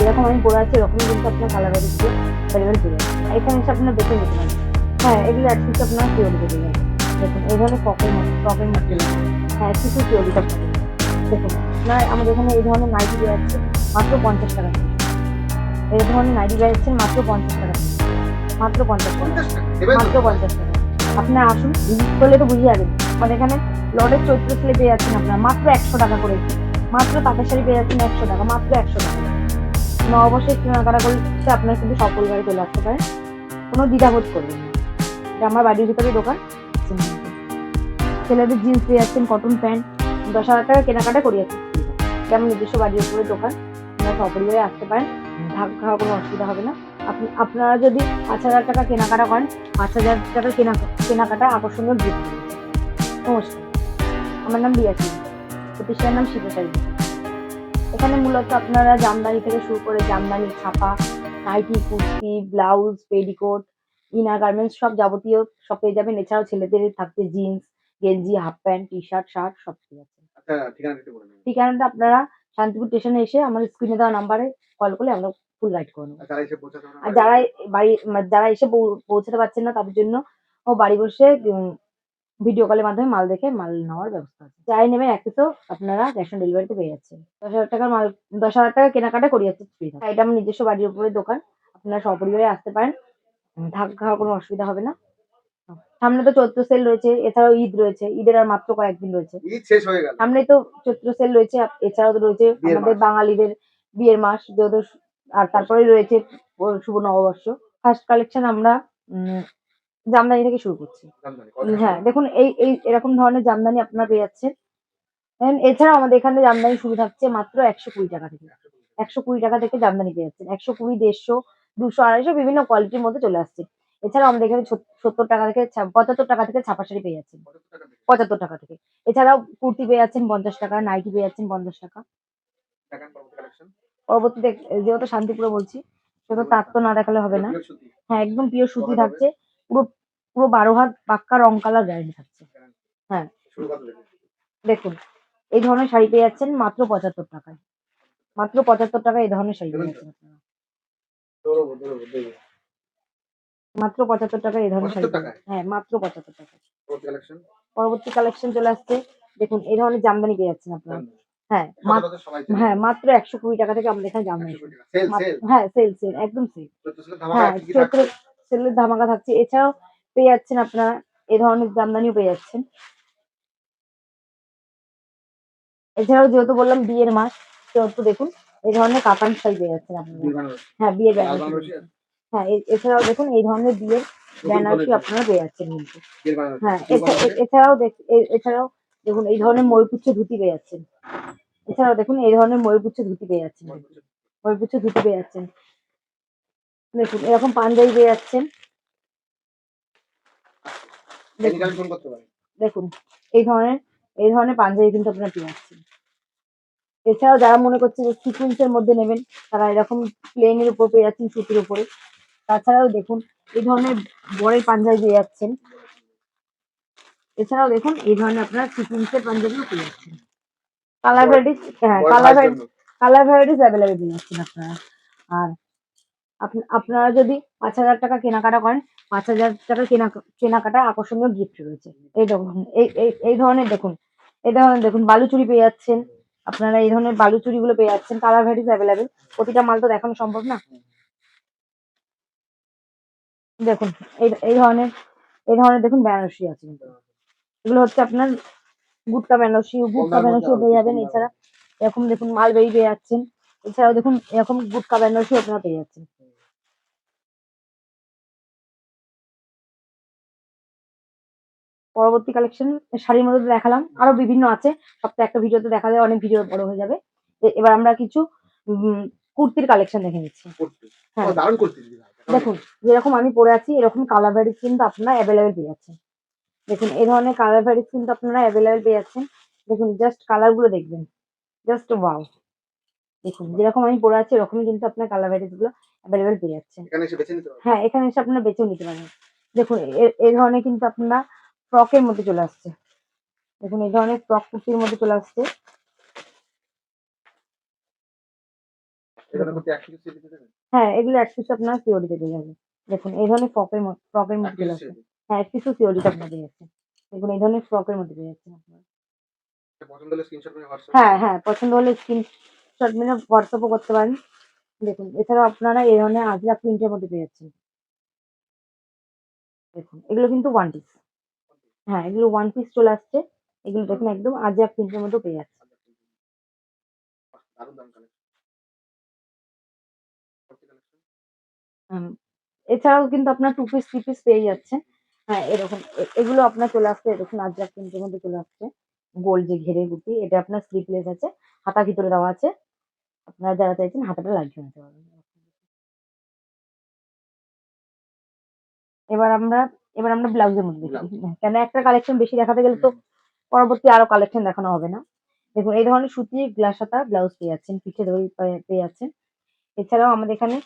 যেরকম আমি পরে আছি এরকমই কিন্তু আপনার কালার ভ্যারাইটিস অ্যাভেলেবেল পেয়ে যাবেন। এখানে এসে আপনার বেছে নিতে পারেন। হ্যাঁ, এগুলো অ্যাটলিস্ট আপনার পিওর পেয়ে যাবেন। দেখুন এই ধরনের ফকের মধ্যে হ্যাঁ কিছু পিওরিটা পাবেন। দেখুন আপনার আমাদের এখানে এই ধরনের নাইটি দেওয়া যাচ্ছে মাত্র 50 টাকা পিস। এই ধরনের নাইটি দেওয়া যাচ্ছে মাত্র 50 টাকা পিস। মাত্র 50 টাকা, মাত্র 50 টাকা। আপনার আসুন, ভিজিট করলে তো বুঝে যাবেন। আমাদের এখানে লটের চৈত্র সেলে পেয়ে যাচ্ছেন আপনার মাত্র 100 টাকা করে। মাত্র তাঁতের শাড়ি পেয়ে যাচ্ছেন 100 টাকা, মাত্র 100 টাকা। অবশ্যই কেনাকাটা করলে আপনার কিন্তু সপরিবারে চলে আসতে পারেন, কোনো দ্বিধাবোধ করবেন না। এটা আমার বাড়ির ভিতরে দোকান। ছেলেদের জিন্স পেয়ে যাচ্ছেন, কটন প্যান্ট 10,000 টাকা কেনাকাটা করিয়েছে। এটা আমার নিজস্ব বাড়ির উপরে দোকান, আপনারা সপরিবারে আসতে পারেন, ঢাকা খাওয়ার কোনো অসুবিধা হবে না। আপনারা যদি 5,000 টাকা কেনাকাটা করেন, 5,000 টাকা কেনাকাটা আকর্ষণীয় গিফট। নমস্কার, আমার নাম রিয়া সিং, প্রতিষ্ঠানের নাম শিবশাড়ি। এখানে মূলত আপনারা জামদানি থেকে শুরু করে জামদানি, ছাপা, nightie, kurti, blouse, petticoat, inner garments সব যাবতীয় সব পেয়ে যাবেন। এছাড়াও ছেলেদের থাকছে জিন্স, গেঞ্জি, half pant, T shirt, shirt সব পেয়ে যাচ্ছেন। ঠিকানাটা আপনারা শান্তিপুর স্টেশনে এসে আমাদের স্ক্রিনে দেওয়া নাম্বারে কল করলে আমরা ফুল গাইড করে নেবো। আর যারা এসে পৌঁছাতে পারছেন না তাদের জন্য বাড়ি বসে ভিডিও কলের মাধ্যমে মাল দেখে মাল নেওয়ার ব্যবস্থা আছে। যাই নেবেন এক পিসও আপনারা ক্যাশ অন ডেলিভারিতে পেয়ে যাচ্ছেন। 10,000 টাকার মাল, 10,000 টাকা কেনাকাটা করিয়েছে ফ্রি। এটা আমার নিজস্ব বাড়ির উপরে দোকান, আপনারা সপরিবারে আসতে পারেন, ঢাকা খাওয়ার কোনো অসুবিধা হবে না। সামনে তো চৈত্র সেল রয়েছে, এছাড়াও ঈদ রয়েছে, ঈদের আর মাত্র কয়েকদিন রয়েছে, ঈদ শেষ হয়ে গেল। সামনে তো চৈত্র সেল রয়েছে, এছাড়াও তো রয়েছে আমাদের বাঙালিদের বিয়ের মাস যেহেতু, আর তারপরে রয়েছে শুভ নববর্ষ। ফার্স্ট কালেকশন আমরা জামদানি থেকে শুরু করছি। হ্যাঁ দেখুন, এই এরকম ধরনের জামদানি আপনারা পেয়ে যাচ্ছেন। এছাড়াও আমাদের এখানে জামদানি শুরু থাকছে মাত্র 120 টাকা থেকে। 120 টাকা থেকে জামদানি পেয়ে যাচ্ছেন। 120, 150, 200, 250 বিভিন্ন কোয়ালিটির মধ্যে চলে আসছে। এছাড়াও আমাদের এখানে 70 টাকা থেকে 75 টাকা থেকে ছাপা শাড়ি পেয়ে যাচ্ছেন। 75 টাকা থেকে। এছাড়াও কুর্তি পেয়ে যাচ্ছেন 50 টাকা, নাইটি পেয়ে যাচ্ছেন 50 টাকা। পরবর্তীতে যেহেতু শান্তিপুরে বলছি সেহেতু তার তো না দেখালে হবে না। হ্যাঁ, একদম পিওর সুতি থাকছে, পুরো পুরো 12 হাত পাক্কা রং কালার গ্যারান্টি থাকছে। হ্যাঁ দেখুন, এই ধরনের শাড়ি পেয়ে যাচ্ছেন মাত্র 75 টাকায়। মাত্র 75 টাকায় এই ধরনের শাড়ি পেয়ে যাচ্ছেন আপনারা। মাত্র 75 টাকায় এই ধরনের শাড়ি। হ্যাঁ, মাত্র 75 টাকায়। পরবর্তী কালেকশন চলে আসছে। দেখুন এই ধরনের জামদানি পেয়ে যাচ্ছেন আপনারা। হ্যাঁ হ্যাঁ, মাত্র 120 টাকা থেকে আমাদের এখানে জামদানি। হ্যাঁ, সেল একদম সেল। হ্যাঁ, চৈত্র সেলের ধামাকা থাকছে। এছাড়াও পেয়ে যাচ্ছেন আপনারা এই ধরনের জামদানিও পেয়ে যাচ্ছেন। এছাড়াও যেহেতু বললাম বিয়ের মাস, সেহেতু দেখুন এই ধরনের কাতান শাড়ি পেয়ে যাচ্ছেন আপনারা। হ্যাঁ, বিয়ের বেনারসি। হ্যাঁ, এছাড়াও দেখুন এই ধরনের বিয়ের বেনারসি আপনারা পেয়ে যাচ্ছেন কিন্তু। হ্যাঁ, এছাড়াও দেখুন এই ধরনের ময়ূরপুচ্ছ ধুতি পেয়ে যাচ্ছেন। এছাড়াও দেখুন এই ধরনের ময়ূরপুচ্ছ ধুতি পেয়ে যাচ্ছেন। ময়ূরপুচ্ছ ধুতি পেয়ে যাচ্ছেন। দেখুন এরকম পাঞ্জাবি পেয়ে যাচ্ছেন। দেখুন এই ধরনের পাঞ্জাবি কিন্তু আপনারা পেয়ে যাচ্ছেন। এছাড়াও যারা মনে করছে যে সিকুয়েন্সের মধ্যে নেবেন, তারা এরকম প্লেনের উপর পেয়ে যাচ্ছেন, সুতির উপরে। তাছাড়াও দেখুন এই ধরনের বড়ের পাঞ্জাবি পেয়ে যাচ্ছেন। এছাড়াও দেখুন এই ধরনের আপনারা সিকুয়েন্সের পাঞ্জাবিও পেয়ে যাচ্ছেন। কালার ভ্যারাইটিস, হ্যাঁ কালার ভ্যারাইটিস অ্যাভেলেবেল পেয়ে যাচ্ছেন আপনারা। আর আপনারা যদি 5,000 টাকা কেনাকাটা করেন, 5,000 টাকা কেনাকাটা আকর্ষণীয় গিফট রয়েছে। এই দেখুন এই ধরনের দেখুন বালুচুরি পেয়ে যাচ্ছেন আপনারা। এই ধরনের বালুচুরি গুলো পেয়ে যাচ্ছেন। Colour varieties available. প্রতিটা মাল তো দেখানো সম্ভব না। দেখুন এই ধরনের দেখুন বেনারসি আছে কিন্তু। এগুলো হচ্ছে আপনার গুটকা বেনারসিও পেয়ে যাবেন। এছাড়া এরকম দেখুন মালবেরি পেয়ে যাচ্ছেন। এছাড়াও দেখুন এরকম গুটকা বেনারসিও আপনারা পেয়ে যাচ্ছেন। পরবর্তী কালেকশন শাড়ির মধ্যে তো দেখালাম, আরো বিভিন্ন আছে। সপ্তাহে একটা ভিডিওতে দেখা যায়, অনেক ভিডিও বড় হয়ে যাবে। এবার আমরা কিছু কুর্তির কালেকশন দেখে নিচ্ছি। হ্যাঁ দেখুন, যেরকম আমি পরে আছি এরকম কালার ভ্যারিস কিন্তু আপনারা অ্যাভেলেবেল পেয়ে যাচ্ছেন। দেখুন এই ধরনের কালার ভ্যারিস কিন্তু আপনারা অ্যাভেলেবেল পেয়ে যাচ্ছেন। দেখুন জাস্ট কালার গুলো দেখবেন, জাস্ট ওয়াও। দেখুন যেরকম আমি পরে আছি এরকমই কিন্তু আপনার কালার ভ্যারিস গুলো অ্যাভেলেবেল পেয়ে যাচ্ছেন। হ্যাঁ, এখানে এসে আপনারা বেছেও নিতে পারেন। দেখুন এই ধরনের কিন্তু আপনারা ফ্রকের মধ্যে চলে আসছে। দেখুন এই ধরনের ফ্রক কুর্তির মধ্যে চলে আসছে। হ্যাঁ, এগুলো এক পিস আপনার সিওডিতে পেয়ে যাবেন। দেখুন এই ধরনের ফ্রকের মধ্যে চলে আসছে। হ্যাঁ, এক পিসও সিওডিতে আপনার পেয়ে যাচ্ছে। দেখুন এই ধরনের ফ্রকের মধ্যে পেয়ে যাচ্ছেন আপনারা। হ্যাঁ, হ্যাঁ, পছন্দ হলে স্ক্রিনশট মেরে হোয়াটসঅ্যাপও করতে পারেন। দেখুন এছাড়াও আপনারা এই ধরনের আজরাক প্রিন্টের মধ্যে পেয়ে যাচ্ছেন। দেখুন এগুলো কিন্তু ওয়ান পিস। হ্যাঁ, এগুলো ওয়ান পিস চলে আসছে। এগুলো দেখুন একদম আজরাক প্রিন্টের মধ্যেও পেয়ে যাচ্ছে। হুম, এছাড়াও কিন্তু আপনার টু পিস থ্রি পিস পেয়ে যাচ্ছেন। হ্যাঁ, এরকম এগুলো আপনার চলে আসছে দেখুন আজরাক প্রিন্টের মধ্যে চলে আসছে। গোল যে ঘেরের বুটি এটা আপনার স্লিপলেস আছে। হাতা ভিতরে দেওয়া আছে। আপনারা যারা চাইছেন হাতাটা লাগিয়ে নিতে পারবেন। এবার আমরা এবার আমরা ব্লাউজের মধ্যে দেখি। কেন একটা কালেকশন বেশি দেখাতে গেলে তো পরবর্তী আরো কালেকশন দেখানো হবে না। দেখুন এই ধরনের সুতির গ্লাস হাতা ব্লাউজ পেয়ে যাচ্ছেন, পিঠে দড়ি পেয়ে যাচ্ছেন। এছাড়াও আমাদের এখানে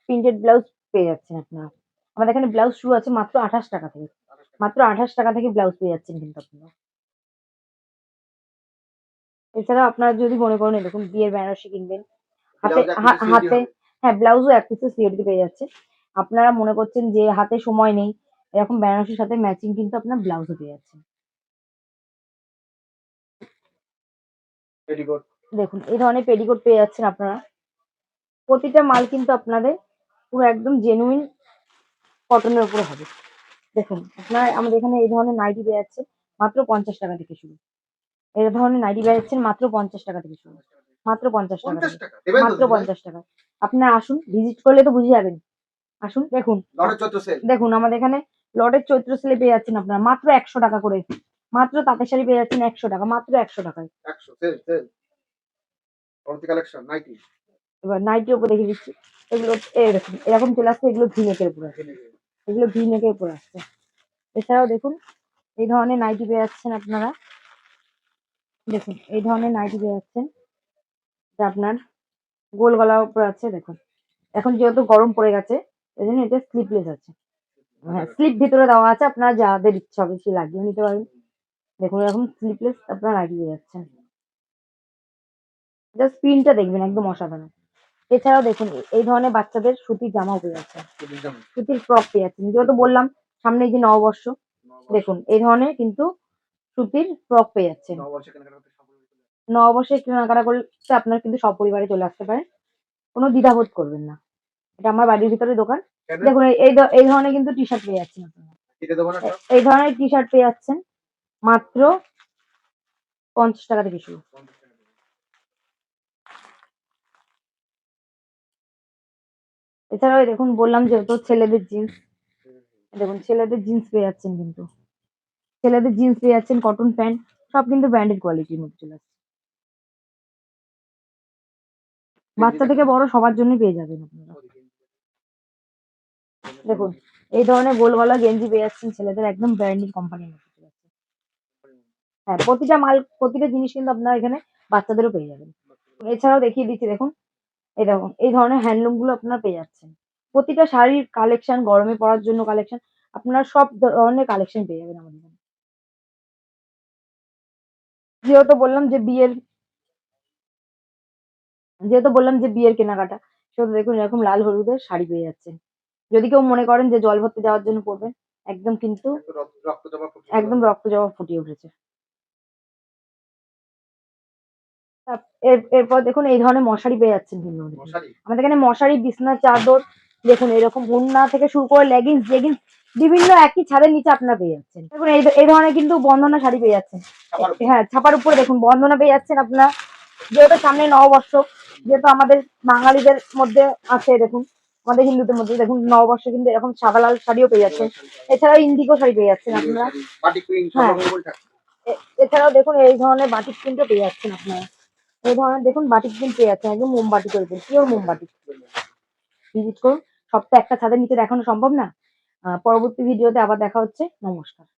প্রিন্টেড ব্লাউজ পেয়ে যাচ্ছেন আপনারা। আমাদের এখানে ব্লাউজ শুরু আছে মাত্র 28 টাকা থেকে। মাত্র 28 টাকা থেকে ব্লাউজ পেয়ে যাচ্ছেন কিন্তু আপনারা। এছাড়াও আপনারা যদি মনে করেন এরকম বিয়ের বেনারসি কিনবেন, হাতে হ্যাঁ ব্লাউজও এক পিসে সিওডিতে পেয়ে যাচ্ছে। আপনারা মনে করছেন যে হাতে সময় নেই, এরকম বেনারসির সাথে ম্যাচিং কিন্তু আপনার ব্লাউজও পেয়ে যাচ্ছেন। দেখুন এই ধরনের পেটিকোট পেয়ে যাচ্ছেন আপনারা। প্রতিটা মাল কিন্তু আপনাদের পুরো একদম জেনুইন কটনের উপরে হবে। দেখুন আপনার আমাদের এখানে এই ধরনের নাইটি পেয়ে যাচ্ছে মাত্র 50 টাকা থেকে শুরু। এই ধরনের নাইটি পেয়ে যাচ্ছেন মাত্র 50 টাকা থেকে শুরু। মাত্র 50 টাকা থেকে। মাত্র 50 টাকা। আপনারা আসুন, ভিজিট করলে তো বুঝে যাবেন। আসুন দেখুন। দেখুন আমাদের এখানে লটের চৈত্র সেলে পেয়ে যাচ্ছেন আপনারা মাত্র 100 টাকা করে। মাত্র তাঁতের শাড়ি পেয়ে যাচ্ছেন 100 টাকা, মাত্র 100 টাকায়। এবার নাইটির উপর দেখিয়ে দিচ্ছি। এগুলো এরকম এরকম চলে আসছে, এগুলো ভি নেকের উপর আসছে। এগুলো ভি নেকের উপর আসছে। এছাড়াও দেখুন এই ধরনের নাইটি পেয়ে যাচ্ছেন আপনারা। দেখুন এই ধরনের নাইটি পেয়ে যাচ্ছেন। এটা আপনার গোল গলার উপর আছে দেখুন। এখন যেহেতু গরম পড়ে গেছে এই জন্য এটা স্লিপলেস আছে। হ্যাঁ, স্লিপ ভিতরে দেওয়া আছে, আপনারা যাদের ইচ্ছা হবে সে লাগিয়ে নিতে পারবেন। দেখুন এরকম স্লিপলেস আপনারা লাগিয়ে যাচ্ছেন। জাস্ট প্রিন্টটা দেখবেন একদম অসাধারণ। এছাড়াও দেখুন এই ধরনের বাচ্চাদের সুতির জামাও পেয়ে যাচ্ছে, সুতির ফ্রক পেয়ে যাচ্ছেন। যেহেতু বললাম সামনে যে নববর্ষ, দেখুন এই ধরনের কিন্তু সুতির ফ্রক পেয়ে যাচ্ছেন। নববর্ষে কেনাকাটা করতে আপনার কিন্তু সপরিবারে চলে আসতে পারেন, কোনো দ্বিধাবোধ করবেন না। এটা আমার বাড়ির ভিতরে দোকান। দেখুন এই ধরনের কিন্তু টি শার্ট পেয়ে যাচ্ছেন আপনারা। এই ধরনের টি শার্ট পেয়ে যাচ্ছেন মাত্র 50 টাকা থেকে শুরু। এছাড়াও দেখুন বললাম যেহেতু ছেলেদের জিন্স, দেখুন ছেলেদের জিন্স পেয়ে যাচ্ছেন কিন্তু। ছেলেদের জিন্স পেয়ে যাচ্ছেন, কটন প্যান্ট সব কিন্তু ব্র্যান্ডেড কোয়ালিটির মধ্যে চলে আসছে। বাচ্চা থেকে বড় সবার জন্য পেয়ে যাবেন আপনারা। দেখুন এই ধরনের গোল গলা গেঞ্জি পেয়ে যাচ্ছেন ছেলেদের, একদম ব্র্যান্ডেড কোম্পানির মধ্যে চলে আসছে। হ্যাঁ, প্রতিটা মাল প্রতিটা জিনিস কিন্তু আপনারা এখানে বাচ্চাদেরও পেয়ে যাবেন। এছাড়াও দেখিয়ে দিচ্ছি দেখুন এই দেখুন এই ধরনের হ্যান্ডলুম গুলো আপনারা পেয়ে যাচ্ছেন। প্রতিটা শাড়ির কালেকশন, গরমে পরার জন্য কালেকশন, আপনারা সব ধরনের কালেকশন পেয়ে যাবেন আমাদের এখানে। যেহেতু বললাম যে বিয়ের যেহেতু বললাম যে বিয়ের কেনাকাটা, সেহেতু দেখুন এরকম লাল হলুদের শাড়ি পেয়ে যাচ্ছেন। যদি কেউ মনে করেন যে জল ভরতে যাওয়ার জন্য পরবেন, একদম কিন্তু একদম রক্ত জবা ফুটিয়ে উঠেছে। এরপর দেখুন এই ধরনের মশারি পেয়ে যাচ্ছেন কিন্তু আমাদের এখানে মশারি, বিছনার চাদর, দেখুন এরকম ওড়না থেকে শুরু করে লেগিংস জেগিংস বিভিন্ন একই ছাদের নিচে আপনারা পেয়ে যাচ্ছেন। দেখুন এই ধরনের কিন্তু বন্দনা শাড়ি পেয়ে যাচ্ছেন। হ্যাঁ, ছাপার উপরে দেখুন বন্দনা পেয়ে যাচ্ছেন আপনারা। যেহেতু সামনে নববর্ষ, যেহেতু আমাদের বাঙালিদের মধ্যে আছে, দেখুন আমাদের হিন্দুদের মধ্যে দেখুন নববর্ষে কিন্তু এরকম সাদা লাল শাড়িও পেয়ে যাচ্ছেন। এছাড়াও ইন্ডিগো শাড়ি পেয়ে যাচ্ছেন আপনারা। হ্যাঁ, এছাড়াও দেখুন এই ধরনের বাটিক প্রিন্টও পেয়ে যাচ্ছেন আপনারা। এই ধরনের দেখুন বাটিক প্রিন্ট পেয়ে যাচ্ছেন, একদম মোমবাটি টাইপের, পিওর মোমবাটি। ভিজিট করুন। সব তো একটা ছাদের নিচে দেখানো সম্ভব না। পরবর্তী ভিডিওতে আবার দেখা হচ্ছে। নমস্কার।